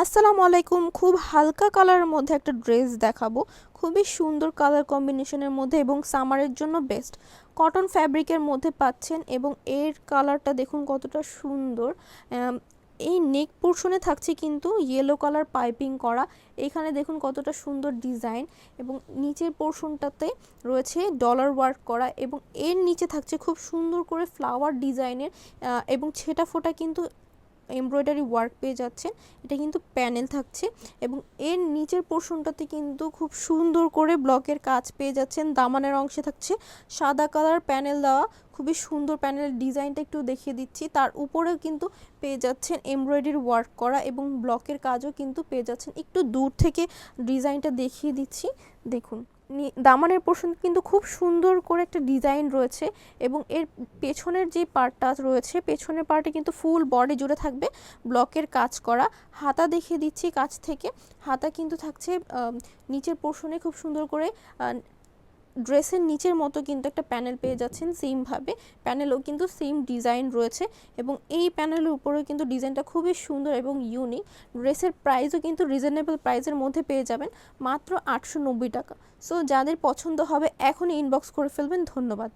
আসসালামু আলাইকুম। খুব হালকা কালারের মধ্যে একটা ড্রেস দেখাবো, খুবই সুন্দর কালার কম্বিনেশনের মধ্যে এবং সামারের জন্য বেস্ট। কটন ফ্যাব্রিকের মধ্যে পাচ্ছেন এবং এর কালারটা দেখুন কতটা সুন্দর। এই নেক পোর্শনে থাকছে কিন্তু ইয়েলো কালার পাইপিং করা। এখানে দেখুন কতটা সুন্দর ডিজাইন এবং নিচের পোর্শনটাতে রয়েছে ডলার ওয়ার্ক করা এবং এর নিচে থাকছে খুব সুন্দর করে ফ্লাওয়ার ডিজাইনের এবং ছেটা ফোটা কিন্তু এমব্রয়ডারি ওয়ার্ক পেয়ে যাচ্ছেন। এটা কিন্তু প্যানেল থাকছে এবং এর নিচের পোর্শনটাতে কিন্তু খুব সুন্দর করে ব্লকের কাজ পেয়ে যাচ্ছেন। দামানের অংশে থাকছে সাদা কালার প্যানেল দেওয়া, খুবই সুন্দর প্যানেলের ডিজাইনটা একটু দেখিয়ে দিচ্ছি। তার উপরেও কিন্তু পেয়ে যাচ্ছেন এমব্রয়ডারি ওয়ার্ক করা এবং ব্লকের কাজও কিন্তু পেয়ে যাচ্ছেন। একটু দূর থেকে ডিজাইনটা দেখিয়ে দিচ্ছি, দেখুন দামানের পোর্শন কিন্তু খুব সুন্দর করে একটা ডিজাইন রয়েছে এবং এর পেছনের যে পার্টটা রয়েছে পেছনের পার্টে কিন্তু ফুল বডি জুড়ে থাকবে ব্লকের কাজ করা। হাতা দেখিয়ে দিচ্ছি কাছ থেকে। হাতা কিন্তু থাকছে নিচের পোর্শনে খুব সুন্দর করে ড্রেসের নিচের মতো কিন্তু একটা প্যানেল পেয়ে যাচ্ছেন। সেমভাবে প্যানেলও কিন্তু সেম ডিজাইন রয়েছে এবং এই প্যানেলের উপরেও কিন্তু ডিজাইনটা খুবই সুন্দর এবং ইউনিক। ড্রেসের প্রাইসও কিন্তু রিজনেবল প্রাইসের মধ্যে পেয়ে যাবেন, মাত্র 890 টাকা। সো যাদের পছন্দ হবে এখনই ইনবক্স করে ফেলবেন। ধন্যবাদ।